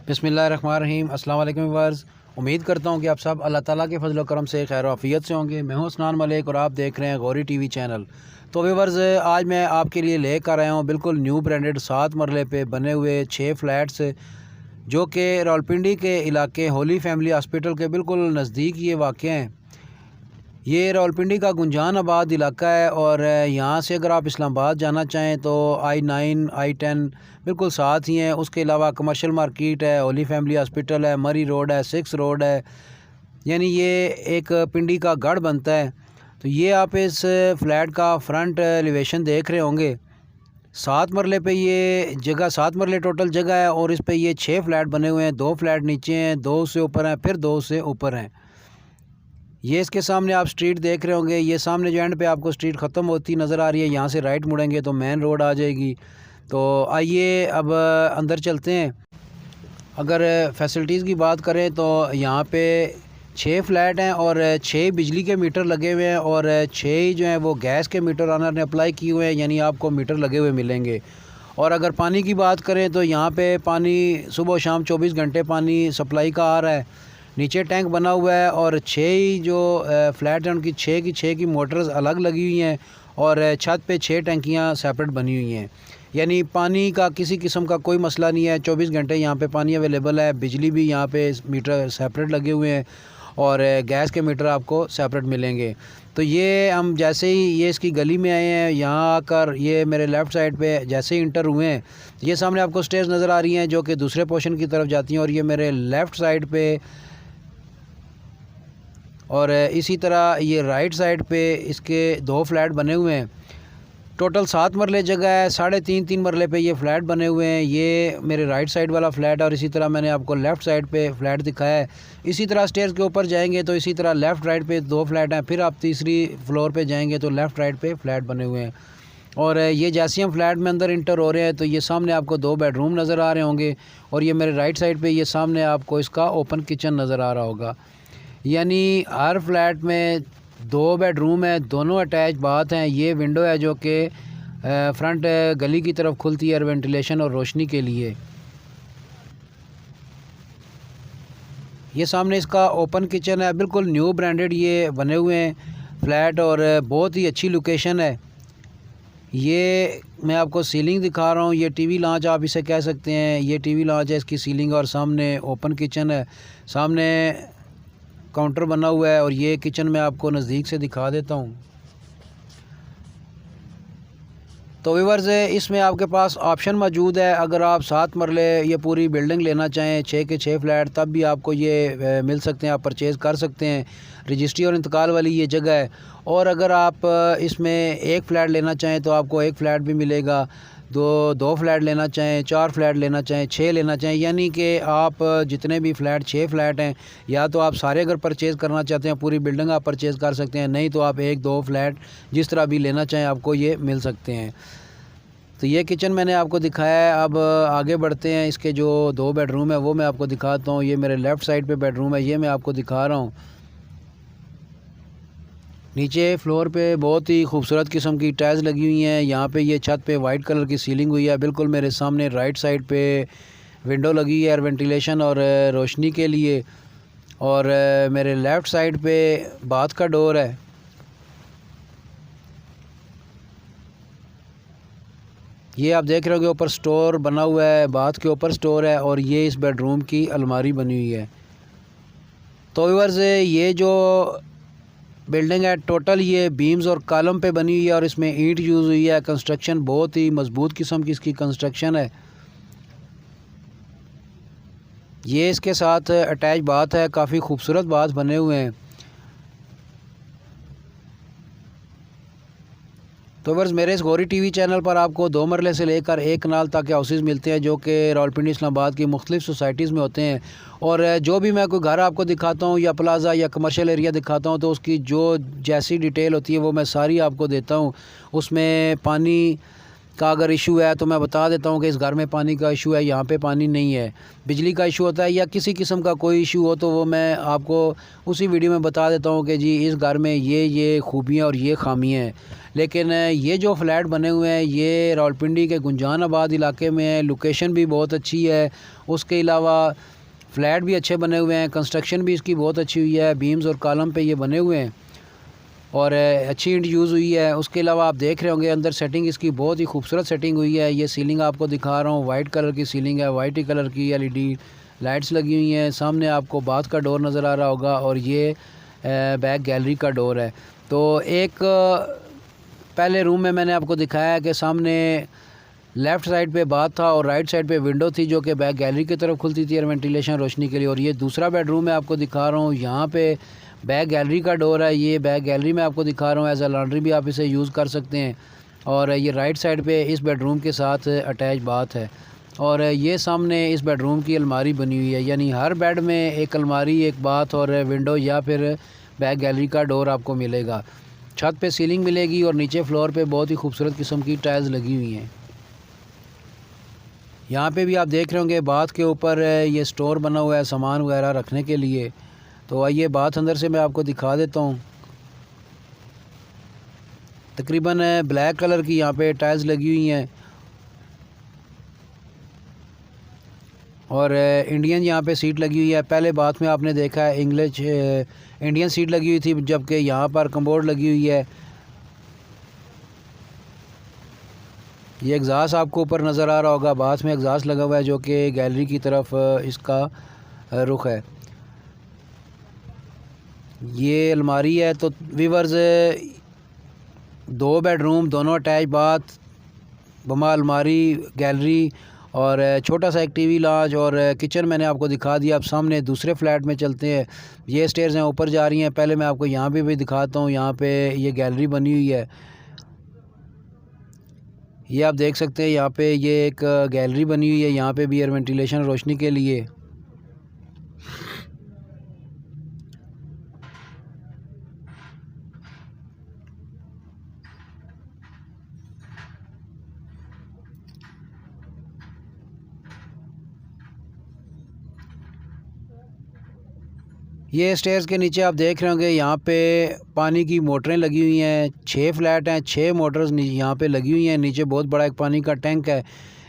बिस्मिल्लाहिर्रहमानिर्रहीम। अस्सलाम वालेकुम व्यूअर्स। उम्मीद करता हूँ कि आप सब अल्लाह ताला के फजल करम से खैर आफियत से होंगे। मैं हूँ हसनान मलिक और आप देख रहे हैं गौरी टीवी चैनल। तो व्यूअर्स, आज मैं आपके लिए लेकर आया हूँ बिल्कुल न्यू ब्रांडेड 7 मरले पे बने हुए 6 फ्लैट्स, जो कि रावलपिंडी के इलाके होली फैमिली हॉस्पिटल के बिल्कुल नज़दीक ये वाक़ हैं। ये रावलपिंडी का गुंजान आबाद इलाका है और यहाँ से अगर आप इस्लामाबाद जाना चाहें तो I9 I10 बिल्कुल साथ ही हैं। उसके अलावा कमर्शियल मार्केट है, होली फैमिली हॉस्पिटल है, मरी रोड है, 6 रोड है, यानी ये एक पिंडी का गढ़ बनता है। तो ये आप इस फ्लैट का फ्रंट एलिवेशन देख रहे होंगे। 7 मरले पे ये जगह, 7 मरले टोटल जगह है और इस पे ये 6 फ्लैट बने हुए हैं। 2 फ्लैट नीचे हैं, 2 उससे ऊपर हैं, फिर 2 उससे ऊपर हैं। ये इसके सामने आप स्ट्रीट देख रहे होंगे। ये सामने जो एंड पे आपको स्ट्रीट ख़त्म होती नज़र आ रही है, यहाँ से राइट मुड़ेंगे तो मेन रोड आ जाएगी। तो आइए अब अंदर चलते हैं। अगर फैसिलिटीज़ की बात करें तो यहाँ पे 6 फ्लैट हैं और 6 बिजली के मीटर लगे हुए हैं और 6 ही जो हैं वो गैस के मीटर ऑनर ने अप्लाई किए हुए हैं, यानी आपको मीटर लगे हुए मिलेंगे। और अगर पानी की बात करें तो यहाँ पे पानी सुबह शाम 24 घंटे पानी सप्लाई का आ रहा है। नीचे टैंक बना हुआ है और 6 ही जो फ्लैट हैं उनकी 6 की मोटर्स अलग लगी हुई हैं और छत पे 6 टैंकियाँ सेपरेट बनी हुई हैं, यानी पानी का किसी किस्म का कोई मसला नहीं है। 24 घंटे यहाँ पे पानी अवेलेबल है। बिजली भी यहाँ पे मीटर सेपरेट लगे हुए हैं और गैस के मीटर आपको सेपरेट मिलेंगे। तो ये हम जैसे ही ये इसकी गली में आए हैं, यहाँ आकर ये मेरे लेफ़्ट साइड पे जैसे ही इंटर हुए हैं, ये सामने आपको स्टेयर्स नज़र आ रही हैं जो कि दूसरे पोर्शन की तरफ जाती हैं और ये मेरे लेफ़्ट साइड पे और इसी तरह ये राइट साइड पे इसके 2 फ्लैट बने हुए हैं। टोटल 7 मरले जगह है। 3.5 मरले पे ये फ्लैट बने हुए हैं। ये मेरे राइट साइड वाला फ्लैट और इसी तरह मैंने आपको लेफ़्ट साइड पे फ्लैट दिखाया है। इसी तरह स्टेयर्स के ऊपर जाएंगे तो इसी तरह लेफ़्ट राइट पे 2 फ्लैट हैं। फिर आप तीसरी फ्लोर पे जाएंगे तो लेफ़्ट राइट पे फ्लैट बने हुए हैं। और ये जैसे हम फ्लैट में अंदर इंटर हो रहे हैं तो ये सामने आपको 2 बेडरूम नज़र आ रहे होंगे और ये मेरे राइट साइड पे ये सामने आपको इसका ओपन किचन नज़र आ रहा होगा। यानी हर फ्लैट में 2 बेडरूम है, दोनों अटैच बाथ हैं। ये विंडो है जो कि फ्रंट गली की तरफ खुलती है वेंटिलेशन और रोशनी के लिए। ये सामने इसका ओपन किचन है, बिल्कुल न्यू ब्रांडेड ये बने हुए हैं फ्लैट और बहुत ही अच्छी लोकेशन है। ये मैं आपको सीलिंग दिखा रहा हूँ। ये टीवी लॉन्च आप इसे कह सकते हैं। ये टीवी लॉन्च है इसकी सीलिंग और सामने ओपन किचन है, सामने काउंटर बना हुआ है और ये किचन मैं आपको नज़दीक से दिखा देता हूँ। तो व्यूअर्स, इसमें आपके पास ऑप्शन मौजूद है। अगर आप 7 मरले ये पूरी बिल्डिंग लेना चाहें, 6 के 6 फ्लैट, तब भी आपको ये मिल सकते हैं, आप परचेज़ कर सकते हैं। रजिस्ट्री और इंतकाल वाली ये जगह है। और अगर आप इसमें 1 फ्लैट लेना चाहें तो आपको 1 फ्लैट भी मिलेगा। 2 फ्लैट लेना चाहें, 4 फ्लैट लेना चाहें, 6 लेना चाहें, यानी कि आप जितने भी फ्लैट 6 फ्लैट हैं, या तो आप सारे अगर परचेज़ करना चाहते हैं पूरी बिल्डिंग आप परचेज़ कर सकते हैं, नहीं तो आप 1-2 फ्लैट जिस तरह भी लेना चाहें आपको ये मिल सकते हैं। तो ये किचन मैंने आपको दिखाया है। अब आगे बढ़ते हैं। इसके जो 2 बेडरूम है वो मैं आपको दिखाता हूँ। ये मेरे लेफ़्ट साइड पे बेडरूम है, ये मैं आपको दिखा रहा हूँ। नीचे फ्लोर पे बहुत ही खूबसूरत किस्म की टाइल्स लगी हुई हैं। यहाँ पे ये छत पे वाइट कलर की सीलिंग हुई है। बिल्कुल मेरे सामने राइट साइड पे विंडो लगी है वेंटिलेशन और रोशनी के लिए, और मेरे लेफ़्ट साइड पे बाथ का डोर है। ये आप देख रहे होगे ऊपर स्टोर बना हुआ है, बाथ के ऊपर स्टोर है और ये इस बेडरूम की अलमारी बनी हुई है। तो व्यूअर्स, ये जो बिल्डिंग है टोटल ये बीम्स और कॉलम पे बनी हुई है और इसमें ईंट यूज़ हुई है। कंस्ट्रक्शन बहुत ही मजबूत किस्म की इसकी कंस्ट्रक्शन है। ये इसके साथ अटैच बाथ है, काफ़ी खूबसूरत बाथ बने हुए हैं। तो बस मेरे इस गौरी टीवी चैनल पर आपको 2 मरले से लेकर 1 कनाल तक के हाउसेज़ मिलते हैं जो कि रावलपिंडी इस्लामाबाद की मुख्तलिफ सोसाइटीज़ में होते हैं। और जो भी मैं कोई घर आपको दिखाता हूँ या प्लाजा या कमर्शियल एरिया दिखाता हूँ तो उसकी जो जैसी डिटेल होती है वो मैं सारी आपको देता हूँ। उसमें पानी का अगर इशू है तो मैं बता देता हूँ कि इस घर में पानी का इशू है, यहाँ पे पानी नहीं है। बिजली का इशू होता है या किसी किस्म का कोई इशू हो तो वो मैं आपको उसी वीडियो में बता देता हूँ कि जी इस घर में ये खूबियाँ और ये खामियाँ हैं। लेकिन ये जो फ्लैट बने हुए हैं ये रावलपिंडी के गुंजान आबाद इलाके में है, लोकेशन भी बहुत अच्छी है। उसके अलावा फ्लैट भी अच्छे बने हुए हैं, कंस्ट्रक्शन भी इसकी बहुत अच्छी हुई है, बीम्स और कॉलम पे ये बने हुए हैं और अच्छी ईंट यूज़ हुई है। उसके अलावा आप देख रहे होंगे अंदर सेटिंग इसकी बहुत ही खूबसूरत सेटिंग हुई है। ये सीलिंग आपको दिखा रहा हूँ, वाइट कलर की सीलिंग है, वाइट ही कलर की एलईडी लाइट्स लगी हुई हैं। सामने आपको बाथ का डोर नज़र आ रहा होगा और ये बैक गैलरी का डोर है। तो एक पहले रूम में मैंने आपको दिखाया कि सामने लेफ़्ट साइड पे बाथ था और राइट साइड पे विंडो थी जो कि बैक गैलरी की तरफ खुलती थी और वेंटिलेशन रोशनी के लिए। और ये दूसरा बेडरूम है, आपको दिखा रहा हूँ, यहाँ पे बैक गैलरी का डोर है। ये बैक गैलरी में आपको दिखा रहा हूँ, एज अ लॉन्ड्री भी आप इसे यूज़ कर सकते हैं। और ये राइट साइड पे इस बेडरूम के साथ अटैच बाथ है। और ये सामने इस बेडरूम की अलमारी बनी हुई है, यानी हर बेड में एक अलमारी, एक बाथ और विंडो या फिर बैक गैलरी का डोर आपको मिलेगा। छत पे सीलिंग मिलेगी और नीचे फ्लोर पे बहुत ही खूबसूरत किस्म की टाइल्स लगी हुई हैं। यहाँ पे भी आप देख रहे होंगे बाथ के ऊपर ये स्टोर बना हुआ है सामान वगैरह रखने के लिए। तो आइए बाथ अंदर से मैं आपको दिखा देता हूँ। तकरीबन ब्लैक कलर की यहाँ पे टाइल्स लगी हुई हैं और इंडियन यहाँ पे सीट लगी हुई है। पहले बाथ में आपने देखा है इंग्लिश इंडियन सीट लगी हुई थी, जबकि यहाँ पर कमोड लगी हुई है। ये एग्ज़ास्ट आपको ऊपर नज़र आ रहा होगा, बाथ में एग्ज़ास्ट लगा हुआ है जो कि गैलरी की तरफ इसका रुख है। ये अलमारी है। तो व्यूअर्स 2 बेडरूम, दोनों अटैच बाथ, बमा अलमारी, गैलरी और छोटा सा एक टीवी लॉन्च और किचन मैंने आपको दिखा दिया। अब सामने दूसरे फ्लैट में चलते हैं। ये स्टेयर्स हैं ऊपर जा रही हैं। पहले मैं आपको यहाँ पे भी दिखाता हूँ। यहाँ पे ये गैलरी बनी हुई है, ये आप देख सकते हैं। यहाँ पे ये एक गैलरी बनी हुई है, यहाँ पे भी एयर वेंटिलेशन रोशनी के लिए। ये स्टेयर्स के नीचे आप देख रहे होंगे, यहाँ पे पानी की मोटरें लगी हुई हैं। 6 फ्लैट हैं, 6 मोटर्स यहाँ पे लगी हुई हैं। नीचे बहुत बड़ा एक पानी का टैंक है,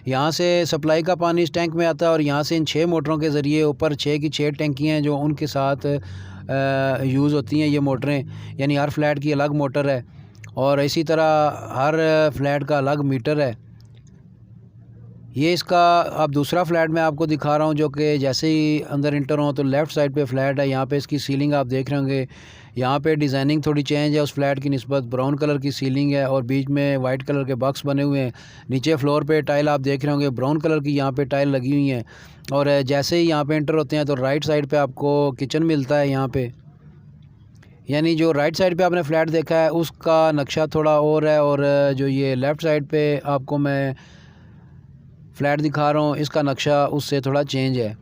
यहाँ से सप्लाई का पानी इस टैंक में आता है और यहाँ से इन 6 मोटरों के ज़रिए ऊपर 6 की 6 टैंकियाँ हैं जो उनके साथ यूज़ होती हैं ये मोटरें, यानी हर फ्लैट की अलग मोटर है और इसी तरह हर फ्लैट का अलग मीटर है। ये इसका अब दूसरा फ्लैट मैं आपको दिखा रहा हूँ जो कि जैसे ही अंदर इंटर हो तो लेफ़्ट साइड पे फ्लैट है। यहाँ पे इसकी सीलिंग आप देख रहे होंगे, यहाँ पे डिज़ाइनिंग थोड़ी चेंज है उस फ्लैट की निस्बत। ब्राउन कलर की सीलिंग है और बीच में वाइट कलर के बॉक्स बने हुए हैं। नीचे फ्लोर पे टाइल आप देख रहे होंगे, ब्राउन कलर की यहाँ पे टाइल लगी हुई हैं। और जैसे ही यहाँ पे एंटर होते हैं तो राइट साइड पर आपको किचन मिलता है। यहाँ पर यानी जो राइट साइड पर आपने फ्लैट देखा है उसका नक्शा थोड़ा और है और जो ये लेफ़्ट साइड पर आपको मैं फ्लैट दिखा रहा हूँ इसका नक्शा उससे थोड़ा चेंज है।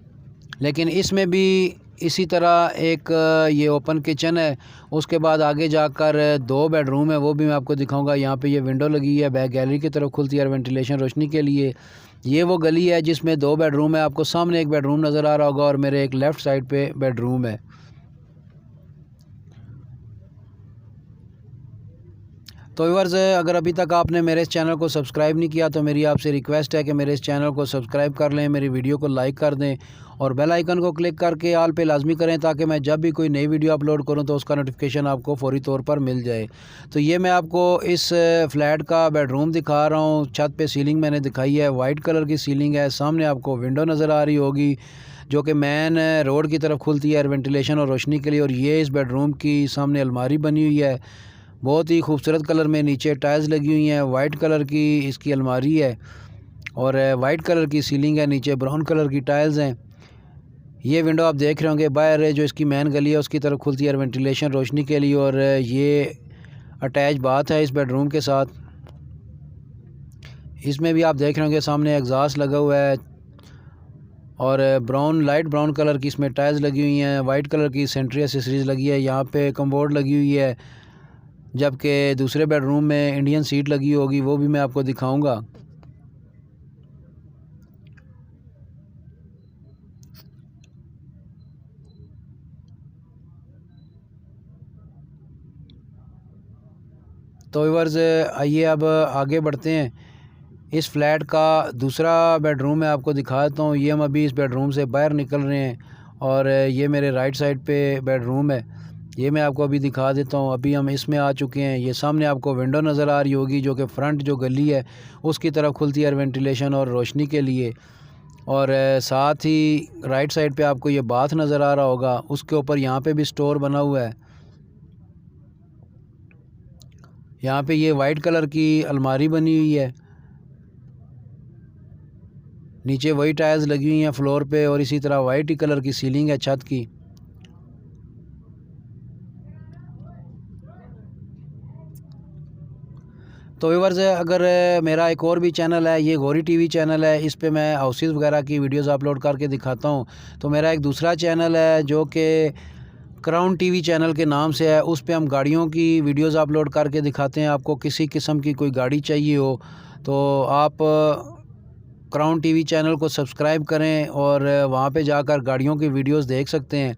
लेकिन इसमें भी इसी तरह एक ये ओपन किचन है। उसके बाद आगे जाकर 2 बेडरूम है, वो भी मैं आपको दिखाऊंगा। यहाँ पे ये विंडो लगी है, बैक गैलरी की तरफ खुलती है और वेंटिलेशन रोशनी के लिए। ये वो गली है जिसमें 2 बेडरूम है। आपको सामने एक बेडरूम नज़र आ रहा होगा और मेरे एक लेफ़्ट साइड पे बेडरूम है। तो व्यूअर्स अगर अभी तक आपने मेरे इस चैनल को सब्सक्राइब नहीं किया तो मेरी आपसे रिक्वेस्ट है कि मेरे इस चैनल को सब्सक्राइब कर लें, मेरी वीडियो को लाइक कर दें और बेल आइकन को क्लिक करके ऑल पे लाजमी करें ताकि मैं जब भी कोई नई वीडियो अपलोड करूं तो उसका नोटिफिकेशन आपको फौरी तौर पर मिल जाए। तो ये मैं आपको इस फ्लैट का बेडरूम दिखा रहा हूँ। छत पे सीलिंग मैंने दिखाई है, वाइट कलर की सीलिंग है। सामने आपको विंडो नज़र आ रही होगी जो कि मेन रोड की तरफ खुलती है वेंटिलेशन और रोशनी के लिए। और ये इस बेडरूम की सामने अलमारी बनी हुई है, बहुत ही खूबसूरत कलर में। नीचे टाइल्स लगी हुई हैं, वाइट कलर की इसकी अलमारी है और वाइट कलर की सीलिंग है, नीचे ब्राउन कलर की टाइल्स हैं। ये विंडो आप देख रहे होंगे बाहर जो इसकी मेन गली है उसकी तरफ खुलती है वेंटिलेशन रोशनी के लिए। और ये अटैच बाथ है इस बेडरूम के साथ। इसमें भी आप देख रहे होंगे सामने एग्जॉस्ट लगा हुआ है और लाइट ब्राउन कलर की इसमें टाइल्स लगी हुई हैं। वाइट कलर की सेंट्री एसेसरीज लगी है, यहाँ पे कमोड लगी हुई है। जबकि दूसरे बेडरूम में इंडियन सीट लगी होगी, वो भी मैं आपको दिखाऊंगा। तो व्यूअर्स आइए अब आगे बढ़ते हैं। इस फ्लैट का दूसरा बेडरूम मैं आपको दिखा देता हूँ। ये हम अभी इस बेडरूम से बाहर निकल रहे हैं और ये मेरे राइट साइड पे बेडरूम है। ये मैं आपको अभी दिखा देता हूँ। अभी हम इसमें आ चुके हैं। ये सामने आपको विंडो नज़र आ रही होगी जो कि फ्रंट जो गली है उसकी तरफ खुलती है वेंटिलेशन और रोशनी के लिए। और साथ ही राइट साइड पे आपको ये बाथ नज़र आ रहा होगा। उसके ऊपर यहाँ पे भी स्टोर बना हुआ है। यहाँ पे ये वाइट कलर की अलमारी बनी हुई है। नीचे वही टाइल्स लगी हुई हैं फ्लोर पे और इसी तरह वाइट ही कलर की सीलिंग है छत की। तो व्यूअर्स अगर मेरा एक और भी चैनल है, ये गौरी टीवी चैनल है, इस पे मैं हाउसेस वगैरह की वीडियोस अपलोड करके दिखाता हूँ। तो मेरा एक दूसरा चैनल है जो कि क्राउन टीवी चैनल के नाम से है। उस पे हम गाड़ियों की वीडियोस अपलोड करके दिखाते हैं। आपको किसी किस्म की कोई गाड़ी चाहिए हो तो आप क्राउन टीवी चैनल को सब्सक्राइब करें और वहाँ पे जाकर गाड़ियों की वीडियोस देख सकते हैं।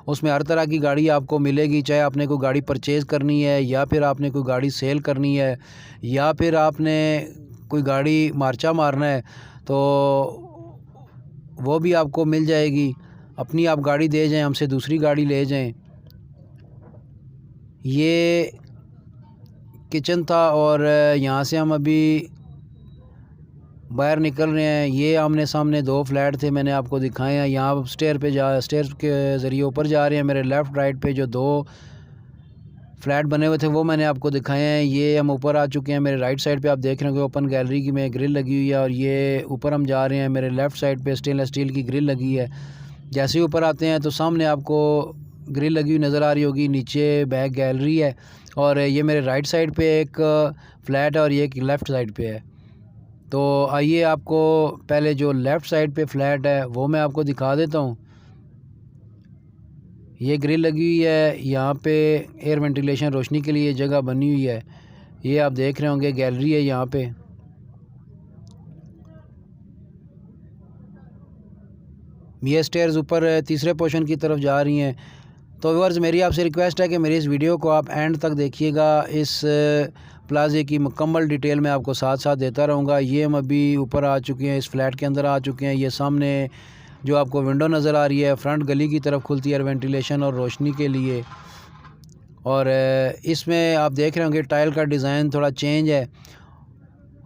उसमें हर तरह की गाड़ी आपको मिलेगी, चाहे आपने कोई गाड़ी परचेज़ करनी है या फिर आपने कोई गाड़ी सेल करनी है या फिर आपने कोई गाड़ी मार्चा मारना है तो वो भी आपको मिल जाएगी। अपनी आप गाड़ी दे जाएं, हमसे दूसरी गाड़ी ले जाएं। ये किचन था और यहाँ से हम अभी बाहर निकल रहे हैं। ये आमने सामने दो फ्लैट थे, मैंने आपको दिखाए हैं। यहाँ स्टेयर के ज़रिए ऊपर जा रहे हैं। मेरे लेफ़्ट राइट पे जो दो फ्लैट बने हुए थे वो मैंने आपको दिखाए हैं। ये हम ऊपर आ चुके हैं। मेरे राइट साइड पे आप देख रहे हो कि ओपन गैलरी की में ग्रिल लगी हुई है और ये ऊपर हम जा रहे हैं। मेरे लेफ़्ट साइड पे स्टेनलेस स्टील की ग्रिल लगी है। जैसे ही ऊपर आते हैं तो सामने आपको ग्रिल लगी हुई नज़र आ रही होगी, नीचे बैक गैलरी है। और ये मेरे राइट साइड पे एक फ़्लैट है और ये एक लेफ़्ट साइड पे है। तो आइए आपको पहले जो लेफ़्ट साइड पे फ्लैट है वो मैं आपको दिखा देता हूँ। ये ग्रिल लगी हुई है, यहाँ पे एयर वेंटिलेशन रोशनी के लिए जगह बनी हुई है। ये आप देख रहे होंगे गैलरी है यहाँ पे। ये स्टेयर्स ऊपर तीसरे पोर्शन की तरफ जा रही हैं। तो व्यूअर्स मेरी आपसे रिक्वेस्ट है कि मेरी इस वीडियो को आप एंड तक देखिएगा। इस प्लाजे की मुकम्मल डिटेल मैं आपको साथ साथ देता रहूँगा। ये हम अभी ऊपर आ चुके हैं, इस फ्लैट के अंदर आ चुके हैं। ये सामने जो आपको विंडो नज़र आ रही है फ्रंट गली की तरफ खुलती है वेंटिलेशन और रोशनी के लिए। और इसमें आप देख रहे होंगे टाइल का डिज़ाइन थोड़ा चेंज है।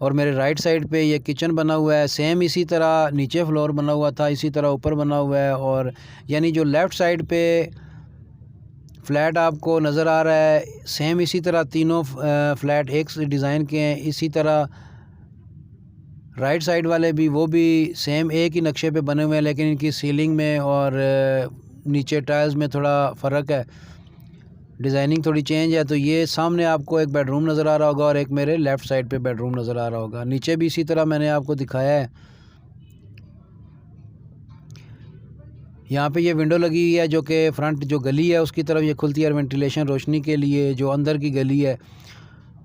और मेरे राइट साइड पे ये किचन बना हुआ है, सेम इसी तरह नीचे फ्लोर बना हुआ था, इसी तरह ऊपर बना हुआ है। और यानी जो लेफ़्ट साइड पे फ्लैट आपको नज़र आ रहा है सेम इसी तरह तीनों फ्लैट एक डिज़ाइन के हैं। इसी तरह राइट साइड वाले भी वो भी सेम एक ही नक्शे पे बने हुए हैं, लेकिन इनकी सीलिंग में और नीचे टाइल्स में थोड़ा फ़र्क है, डिज़ाइनिंग थोड़ी चेंज है। तो ये सामने आपको एक बेडरूम नज़र आ रहा होगा और एक मेरे लेफ़्ट साइड पे बेडरूम नज़र आ रहा होगा। नीचे भी इसी तरह मैंने आपको दिखाया है। यहाँ पे ये विंडो लगी हुई है जो कि फ्रंट जो गली है उसकी तरफ ये खुलती है वेंटिलेशन रोशनी के लिए, जो अंदर की गली है।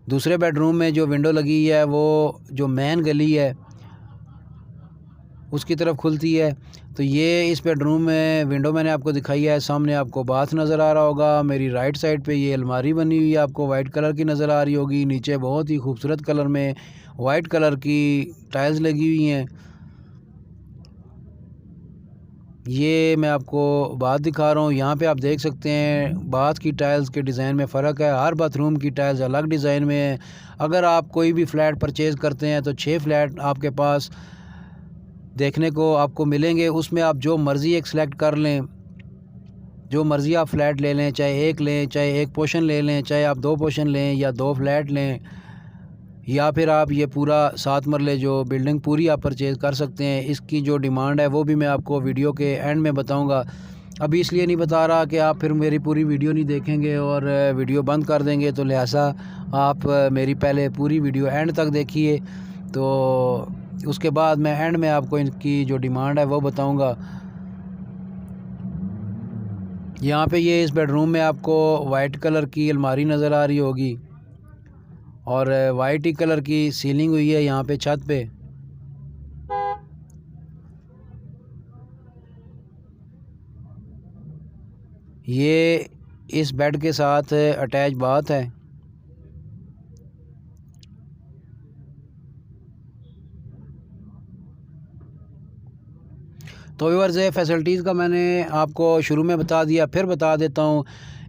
दूसरे बेडरूम में जो विंडो लगी है वो जो मेन गली है उसकी तरफ खुलती है। तो ये इस बेडरूम में विंडो मैंने आपको दिखाई है। सामने आपको बाथ नज़र आ रहा होगा। मेरी राइट साइड पे ये अलमारी बनी हुई है, आपको वाइट कलर की नज़र आ रही होगी। नीचे बहुत ही खूबसूरत कलर में वाइट कलर की टाइल्स लगी हुई हैं। ये मैं आपको बात दिखा रहा हूँ। यहाँ पे आप देख सकते हैं बाथ की टाइल्स के डिज़ाइन में फ़र्क है। हर बाथरूम की टाइल्स अलग डिज़ाइन में है। अगर आप कोई भी फ़्लैट परचेज़ करते हैं तो 6 फ्लैट आपके पास देखने को आपको मिलेंगे। उसमें आप जो मर्ज़ी एक सिलेक्ट कर लें, जो मर्ज़ी आप फ़्लैट ले लें, चाहे एक लें, चाहे एक पोर्शन ले लें, चाहे आप 2 पोर्शन लें या 2 फ्लैट लें, या फिर आप ये पूरा 7 मरले जो बिल्डिंग पूरी आप परचेज़ कर सकते हैं। इसकी जो डिमांड है वो भी मैं आपको वीडियो के एंड में बताऊंगा। अभी इसलिए नहीं बता रहा कि आप फिर मेरी पूरी वीडियो नहीं देखेंगे और वीडियो बंद कर देंगे, तो लिहाजा आप मेरी पहले पूरी वीडियो एंड तक देखिए, तो उसके बाद मैं एंड में आपको इनकी जो डिमांड है वो बताऊँगा। यहाँ पे ये इस बेडरूम में आपको वाइट कलर की अलमारी नज़र आ रही होगी। और वाइट ही कलर की सीलिंग हुई है यहाँ पे छत पे। ये इस बेड के साथ अटैच बाथ है। तो व्यूअर्स फैसिलिटीज़ का मैंने आपको शुरू में बता दिया, फिर बता देता हूँ।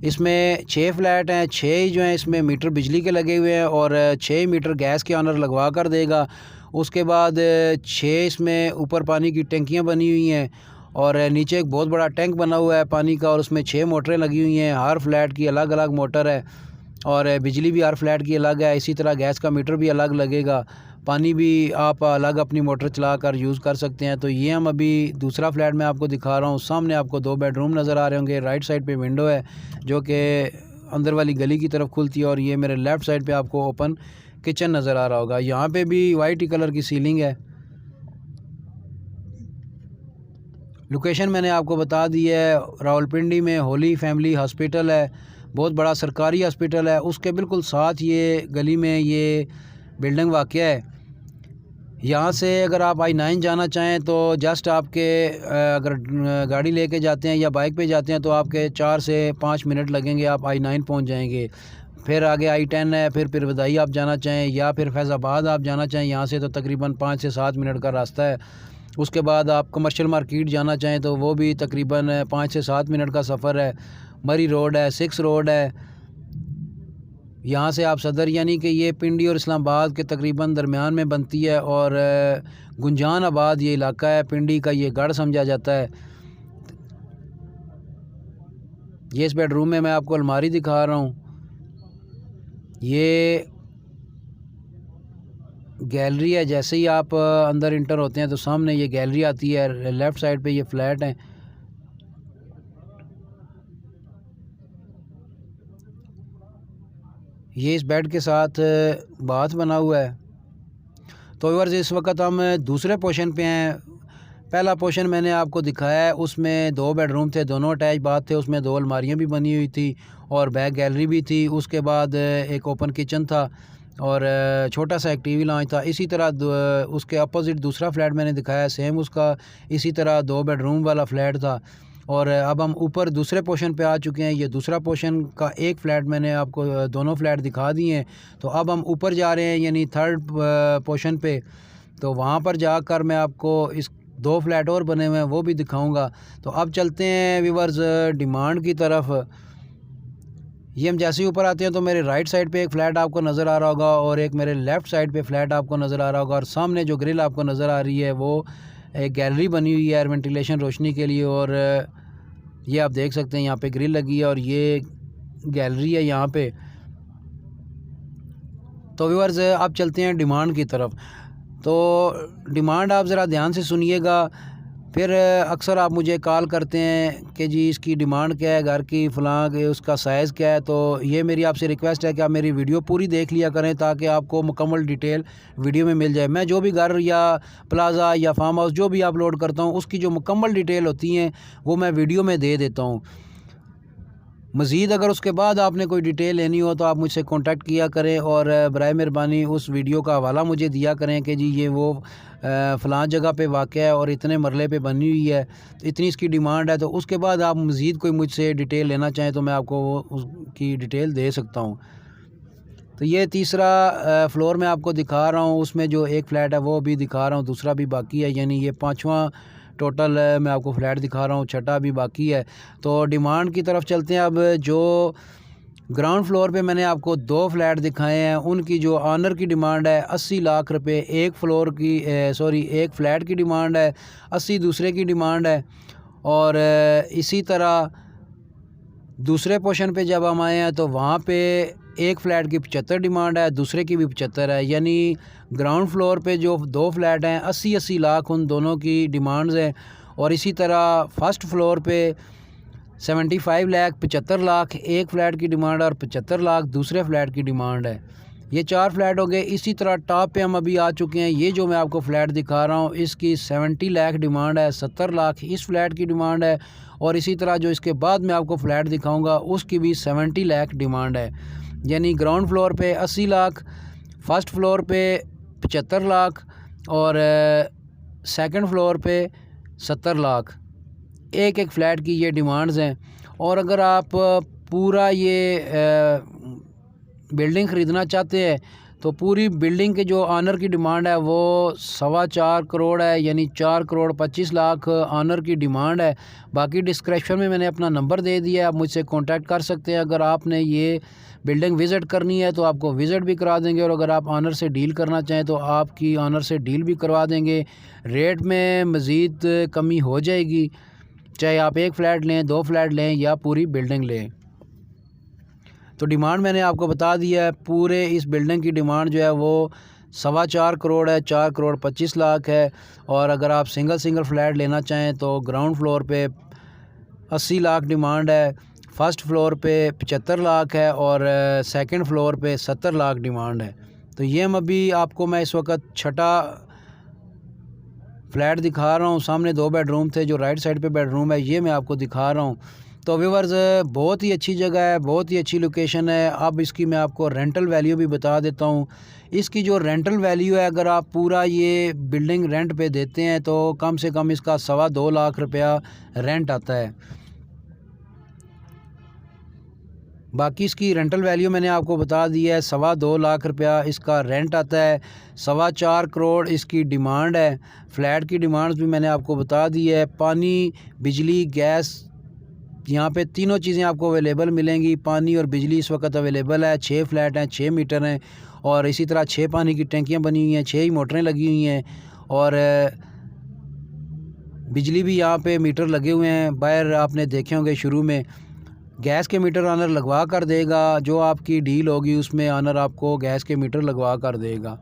इसमें 6 फ्लैट हैं, 6 ही जो हैं इसमें मीटर बिजली के लगे हुए हैं और 6 मीटर गैस के ऑनर लगवा कर देगा। उसके बाद 6 इसमें ऊपर पानी की टंकियाँ बनी हुई हैं और नीचे एक बहुत बड़ा टैंक बना हुआ है पानी का और उसमें 6 मोटरें लगी हुई हैं। हर फ्लैट की अलग अलग मोटर है और बिजली भी हर फ्लैट की अलग है। इसी तरह गैस का मीटर भी अलग लगेगा, पानी भी आप अलग अपनी मोटर चला कर यूज़ कर सकते हैं। तो ये हम अभी दूसरा फ्लैट में आपको दिखा रहा हूँ। सामने आपको 2 बेडरूम नज़र आ रहे होंगे। राइट साइड पे विंडो है जो कि अंदर वाली गली की तरफ खुलती है और ये मेरे लेफ़्ट साइड पे आपको ओपन किचन नज़र आ रहा होगा। यहाँ पे भी वाइट ही कलर की सीलिंग है। लोकेशन मैंने आपको बता दी है, रावलपिंडी में होली फैमिली हॉस्पिटल है, बहुत बड़ा सरकारी हॉस्पिटल है। उसके बिल्कुल साथ ये गली में ये बिल्डिंग वाक़या है। यहाँ से अगर आप I9 जाना चाहें तो जस्ट आपके अगर गाड़ी लेके जाते हैं या बाइक पे जाते हैं तो आपके 4 से 5 मिनट लगेंगे, आप I9 पहुँच जाएंगे। फिर आगे I10 है, फिर पिरवदाई आप जाना चाहें या फिर फैज़ाबाद आप जाना चाहें यहाँ से तो तकरीबन 5 से 7 मिनट का रास्ता है। उसके बाद आप कमर्शियल मार्केट जाना चाहें तो वो भी तकरीबन 5 से 7 मिनट का सफ़र है। मरी रोड है, 6 रोड है। यहाँ से आप सदर यानी कि ये पिंडी और इस्लामाबाद के तकरीबन दरमियान में बनती है और गुंजान आबाद ये इलाका है, पिंडी का ये गढ़ समझा जाता है। ये इस बेडरूम में मैं आपको अलमारी दिखा रहा हूँ। ये गैलरी है, जैसे ही आप अंदर इंटर होते हैं तो सामने ये गैलरी आती है। लेफ़्ट साइड पे ये फ्लैट है। ये इस बेड के साथ बाथ बना हुआ है। तो व्यूअर्स इस वक्त हम दूसरे पोर्शन पे हैं। पहला पोर्शन मैंने आपको दिखाया है, उसमें 2 बेडरूम थे, दोनों अटैच बाथ थे, उसमें 2 अलमारियाँ भी बनी हुई थी और बैक गैलरी भी थी। उसके बाद एक ओपन किचन था और छोटा सा एक टीवी लॉन्च था। इसी तरह उसके अपोजिट दूसरा फ्लैट मैंने दिखाया, सेम उसका इसी तरह 2 बेडरूम वाला फ्लैट था। और अब हम ऊपर दूसरे पोर्शन पे आ चुके हैं। ये दूसरा पोर्शन का एक फ़्लैट मैंने आपको दोनों फ्लैट दिखा दिए हैं। तो अब हम ऊपर जा रहे हैं यानी थर्ड पोर्शन पे। तो वहाँ पर जाकर मैं आपको इस 2 फ्लैट और बने हुए हैं वो भी दिखाऊंगा। तो अब चलते हैं व्यूअर्स डिमांड की तरफ। ये हम जैसे ही ऊपर आते हैं तो मेरे राइट साइड पे एक फ़्लैट आपको नज़र आ रहा होगा और एक मेरे लेफ़्ट साइड पे फ़्लैट आपको नज़र आ रहा होगा और सामने जो ग्रिल आपको नज़र आ रही है वो एक गैलरी बनी हुई है एयर वेंटिलेशन रोशनी के लिए। और ये आप देख सकते हैं यहाँ पे ग्रिल लगी है और ये गैलरी है यहाँ पे। तो व्यूअर्स आप चलते हैं डिमांड की तरफ। तो डिमांड आप ज़रा ध्यान से सुनिएगा। फिर अक्सर आप मुझे कॉल करते हैं कि जी इसकी डिमांड क्या है, घर की फ़लाँ के उसका साइज़ क्या है। तो ये मेरी आपसे रिक्वेस्ट है कि आप मेरी वीडियो पूरी देख लिया करें ताकि आपको मुकम्मल डिटेल वीडियो में मिल जाए। मैं जो भी घर या प्लाज़ा या फार्म हाउस जो भी अपलोड करता हूँ उसकी जो मुकम्मल डिटेल होती हैं वो मैं वीडियो में दे देता हूँ। मज़ीद अगर उसके बाद आपने कोई डिटेल लेनी हो तो आप मुझसे कांटेक्ट किया करें और बराए मेहरबानी उस वीडियो का हवाला मुझे दिया करें कि जी ये वो फ़लाँ जगह पे वाक़या है और इतने मरले पे बनी हुई है, इतनी इसकी डिमांड है। तो उसके बाद आप मज़ीद कोई मुझसे डिटेल लेना चाहें तो मैं आपको वो उसकी डिटेल दे सकता हूँ। तो ये तीसरा फ्लोर में आपको दिखा रहा हूँ, उसमें जो एक फ़्लैट है वो भी दिखा रहा हूँ, दूसरा भी बाकी है, यानी ये 5वां टोटल मैं आपको फ्लैट दिखा रहा हूँ, छठा भी बाकी है। तो डिमांड की तरफ चलते हैं। अब जो ग्राउंड फ्लोर पे मैंने आपको 2 फ्लैट दिखाए हैं उनकी जो ऑनर की डिमांड है 80 लाख रुपए एक फ्लोर की एक फ़्लैट की डिमांड है, 80 दूसरे की डिमांड है। और इसी तरह दूसरे पोर्शन पे जब हम आए हैं तो वहाँ पे एक फ़्लैट की 75 डिमांड है, दूसरे की भी 75 है। यानी ग्राउंड फ्लोर पे जो 2 फ्लैट हैं 80-80 लाख उन दोनों की डिमांड्स हैं। और इसी तरह फर्स्ट फ्लोर पे 75 लाख 75 लाख एक फ़्लैट की डिमांड और 75 लाख दूसरे फ्लैट की डिमांड है। ये 4 फ्लैट हो गए। इसी तरह टॉप पे हम अभी आ चुके हैं। ये जो मैं आपको फ़्लैट दिखा रहा हूँ इसकी 70 लाख डिमांड है, 70 लाख इस फ्लैट की डिमांड है। और इसी तरह जो इसके बाद मैं आपको फ़्लैट दिखाऊंगा उसकी भी 70 लाख डिमांड है। यानी ग्राउंड फ्लोर पे 80 लाख, फ़र्स्ट फ्लोर पे 75 लाख और सेकंड फ्लोर पे 70 लाख। एक एक फ़्लैट की ये डिमांड्स हैं। और अगर आप पूरा ये बिल्डिंग ख़रीदना चाहते हैं तो पूरी बिल्डिंग के जो ऑनर की डिमांड है वो 4.25 करोड़ है, यानी 4 करोड़ 25 लाख ऑनर की डिमांड है। बाकी डिस्क्रिप्शन में मैंने अपना नंबर दे दिया है, आप मुझसे कांटेक्ट कर सकते हैं। अगर आपने ये बिल्डिंग विज़िट करनी है तो आपको विज़िट भी करा देंगे, और अगर आप ऑनर से डील करना चाहें तो आपकी ऑनर से डील भी करवा देंगे। रेट में मज़ीद कमी हो जाएगी, चाहे आप एक फ़्लैट लें, 2 फ्लैट लें या पूरी बिल्डिंग लें। तो डिमांड मैंने आपको बता दिया है। पूरे इस बिल्डिंग की डिमांड जो है वो 4.25 करोड़ है, 4 करोड़ 25 लाख है। और अगर आप सिंगल फ़्लैट लेना चाहें तो ग्राउंड फ्लोर पे 80 लाख डिमांड है, फ़र्स्ट फ्लोर पे 75 लाख है और सेकंड फ्लोर पे 70 लाख डिमांड है। तो ये अभी आपको मैं इस वक्त छठा फ्लैट दिखा रहा हूँ। सामने 2 बेडरूम थे, जो राइट साइड पे बेडरूम है ये मैं आपको दिखा रहा हूँ। तो व्यूअर्स, बहुत ही अच्छी जगह है, बहुत ही अच्छी लोकेशन है। अब इसकी मैं आपको रेंटल वैल्यू भी बता देता हूँ। इसकी जो रेंटल वैल्यू है, अगर आप पूरा ये बिल्डिंग रेंट पे देते हैं तो कम से कम इसका 2.25 लाख रुपया रेंट आता है। बाकी इसकी रेंटल वैल्यू मैंने आपको बता दी है, 2.25 लाख रुपया इसका रेंट आता है। 4.25 करोड़ इसकी डिमांड है। फ़्लैट की डिमांड्स भी मैंने आपको बता दी है। पानी, बिजली, गैस, यहाँ पे तीनों चीज़ें आपको अवेलेबल मिलेंगी। पानी और बिजली इस वक्त अवेलेबल है। 6 फ्लैट हैं, 6 मीटर हैं, और इसी तरह 6 पानी की टंकियाँ बनी हुई हैं, 6 ही मोटरें लगी हुई हैं, और बिजली भी यहाँ पे मीटर लगे हुए हैं। बाहर आपने देखे होंगे शुरू में। गैस के मीटर ऑनर लगवा कर देगा, जो आपकी डील होगी उसमें ऑनर आपको गैस के मीटर लगवा कर देगा।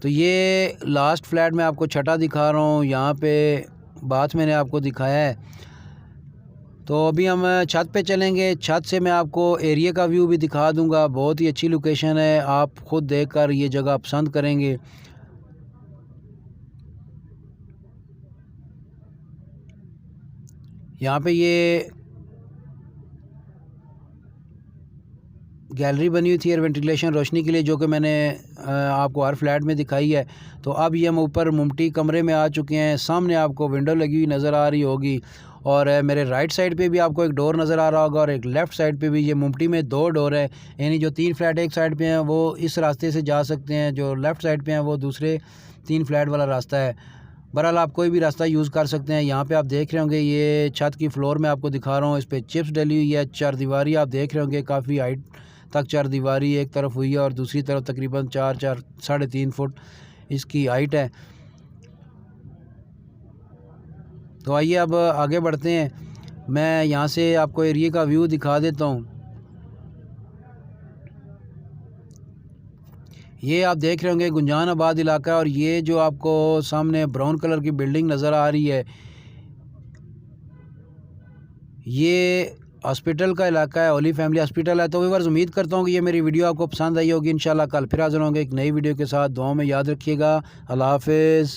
तो ये लास्ट फ्लैट मैं आपको छठा दिखा रहा हूँ। यहाँ पे बाथ मैंने आपको दिखाया है। तो अभी हम छत पे चलेंगे। छत से मैं आपको एरिया का व्यू भी दिखा दूंगा। बहुत ही अच्छी लोकेशन है, आप खुद देखकर ये जगह पसंद करेंगे। यहाँ पे ये गैलरी बनी हुई थी एयर वेंटिलेशन रोशनी के लिए, जो कि मैंने आपको हर फ्लैट में दिखाई है। तो अब ये हम ऊपर मुमटी कमरे में आ चुके हैं। सामने आपको विंडो लगी हुई नज़र आ रही होगी, और मेरे राइट साइड पे भी आपको एक डोर नज़र आ रहा होगा, और एक लेफ़्ट साइड पे भी। ये मुमटी में 2 डोर है, यानी जो 3 फ्लैट एक साइड पे हैं वो इस रास्ते से जा सकते हैं, जो लेफ़्ट साइड पे हैं वो दूसरे 3 फ्लैट वाला रास्ता है। बहरहाल आप कोई भी रास्ता यूज़ कर सकते हैं। यहाँ पे आप देख रहे होंगे, ये छत की फ्लोर में आपको दिखा रहा हूँ, इस पर चिप्स डली हुई है। चारदीवारी आप देख रहे होंगे, काफ़ी हाइट तक चारदीवारी एक तरफ हुई है, और दूसरी तरफ तकरीबन 4 साढ़े 3 फुट इसकी हाइट है। तो आइए अब आगे बढ़ते हैं। मैं यहाँ से आपको एरिया का व्यू दिखा देता हूँ। ये आप देख रहे होंगे गुंजान आबाद इलाका है, और ये जो आपको सामने ब्राउन कलर की बिल्डिंग नज़र आ रही है, ये हॉस्पिटल का इलाका है, होली फैमिली हॉस्पिटल है। तो व्यूअर्स, उम्मीद करता हूँ कि ये मेरी वीडियो आपको पसंद आई होगी। इंशाल्लाह कल फिर हाज़िर होंगे एक नई वीडियो के साथ। दुआओं में याद रखिएगा। अल्लाह हाफ़िज़।